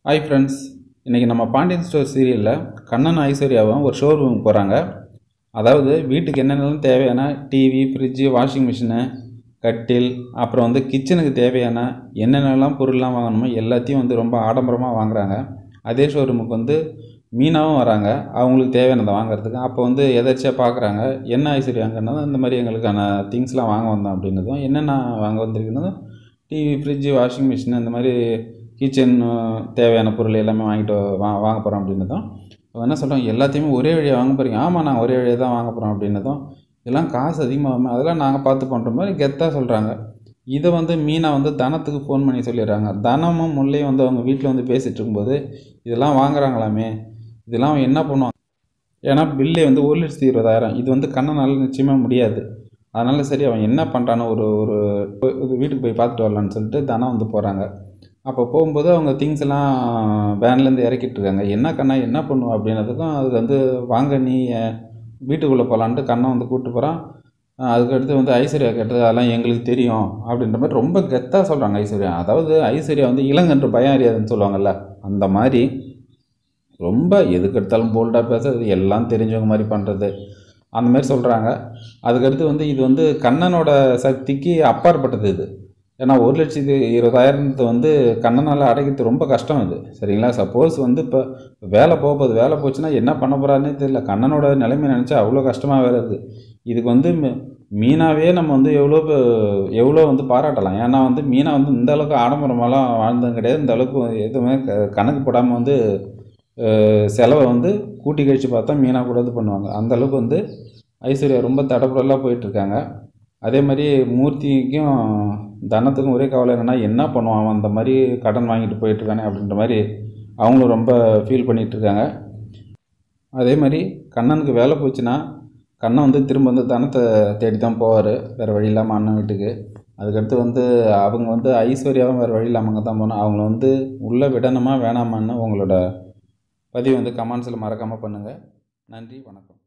Hi friends, இன்றைக்கி நம்ம Pandian store சீரியலில் கண்ணன் ஐஸ்வர்யாவும் ஒரு ஷோரூமுக்கு போகிறாங்க. அதாவது வீட்டுக்கு என்னென்னலாம் தேவையான டிவி, ஃப்ரிட்ஜு, வாஷிங் மிஷினு, கட்டில், அப்புறம் கிச்சனுக்கு தேவையான என்னென்னலாம் பொருள்லாம் வாங்கணுமோ எல்லாத்தையும் ரொம்ப ஆடம்பரமாக வாங்குகிறாங்க. அதே ஷோரூமுக்கு மீனாவும் வராங்க அவங்களுக்கு தேவையானதை வாங்குறதுக்கு. அப்போ எதாச்சியாக பார்க்குறாங்க, என்ன ஐஸ்வர்யாங்கன்னதும் இந்த மாதிரி எங்களுக்கான திங்ஸ்லாம் வாங்க வந்தோம் அப்படின்னதும், என்னென்ன வாங்க வந்திருக்குன்னதும் டிவி, ஃப்ரிட்ஜு, வாஷிங் மிஷின் இந்த மாதிரி கிச்சன் தேவையான பொருள் எல்லாமே வாங்கிட்டு வாங்க போகிறோம் அப்படின்னதும், என்ன சொல்கிறாங்க, எல்லாத்தையுமே ஒரே வழியாக வாங்க போகிறீங்க? ஆமாம், நான் ஒரே வழியாக தான் வாங்க போகிறோம் அப்படின்னதும், இதெல்லாம் காசு அதிகமாகும், அதெல்லாம் நாங்கள் பார்த்து பண்ணுற மாதிரி கெத்தாக சொல்கிறாங்க. இதை மீனா தனத்துக்கு ஃபோன் பண்ணி சொல்லிடுறாங்க. தனமும் முல்லையும் அவங்க வீட்டில் பேசிகிட்டு இருக்கும்போது, இதெல்லாம் வாங்குறாங்களாமே, இதெல்லாம் என்ன பண்ணுவாங்க? ஏன்னா பில்லே 1,20,000. இது கண்ணனால் நிச்சயமாக முடியாது. அதனால் சரி அவன் என்ன பண்ணுறான்னு ஒரு வீட்டுக்கு போய் பார்த்துட்டு வரலான்னு சொல்லிட்டு தனம் போகிறாங்க. அப்போ போகும்போது அவங்க திங்ஸ் எல்லாம் வேன்லேருந்து இறக்கிட்டு இருக்காங்க. என்ன கண்ணா என்ன பண்ணுவோம் அப்படின்னதுக்கும், அதுக்கு வாங்க நீ வீட்டுக்குள்ளே போகலான்ட்டு கண்ணை கூப்பிட்டு போகிறான். அதுக்கடுத்து ஐஸ்வர்யா கேட்டது, அதெல்லாம் எங்களுக்கு தெரியும் அப்படின்ற மாதிரி ரொம்ப கெத்தாக சொல்கிறாங்க ஐஸ்வர்யா. அதாவது ஐஸ்வர்யா இளங்கன்று பயம் அறியாதுன்னு சொல்லுவாங்கள்ல, அந்த மாதிரி ரொம்ப எதுக்கு எடுத்தாலும் போல்டாக பேசுறது, எல்லாம் தெரிஞ்சவங்க மாதிரி பண்ணுறது, அந்த மாதிரி சொல்கிறாங்க. அதுக்கடுத்து இது கண்ணனோட சக்திக்கு அப்பாற்பட்டது இது. ஏன்னா 1,20,000 கண்ணனால் அடைக்கிறது ரொம்ப கஷ்டம் இது, சரிங்களா? சப்போஸ் இப்போ வேலை போகுது, வேலை போச்சுன்னா என்ன பண்ண போகிறாருன்னே தெரியல. கண்ணனோட நிலைமை நினச்சா அவ்வளோ கஷ்டமாக வேறு இருக்குது. இதுக்கு மீனாவே நம்ம எவ்வளோ பாராட்டலாம். ஏன்னா மீனா இந்த அளவுக்கு ஆடம்பரமாலாம் வாழ்ந்ததும் கிடையாது. இந்த அளவுக்கு எதுவுமே கணக்கு போடாமல் செலவை கூட்டி கழித்து பார்த்தா மீனா கூட இது பண்ணுவாங்க. அந்தளவுக்கு ஐஸ்வர்யா ரொம்ப தடப்படலாக போயிட்டுருக்காங்க. அதே மாதிரி மூர்த்திக்கும் தனத்துக்கும் ஒரே கவலை என்னென்னா, என்ன பண்ணுவான் அந்த மாதிரி கடன் வாங்கிட்டு போயிட்டுருக்கானே அப்படின்ற மாதிரி அவங்களும் ரொம்ப ஃபீல் பண்ணிகிட்ருக்காங்க. அதே மாதிரி கண்ணனுக்கு வேலை போச்சுன்னா கண்ணன் திரும்ப தனத்தை தேடி தான் போவார், வேறு வழி இல்லாமல் அண்ணன் வீட்டுக்கு. அதுக்கடுத்து அவங்க ஐஸ்வர்யாவும் வேறு வழி இல்லாமல் அங்கே தான் போனோம். அவங்கள உள்ளே விடணுமா வேணாமான்னு உங்களோட பதிவு கமெண்ட்ஸில் மறக்காமல் பண்ணுங்கள். நன்றி, வணக்கம்.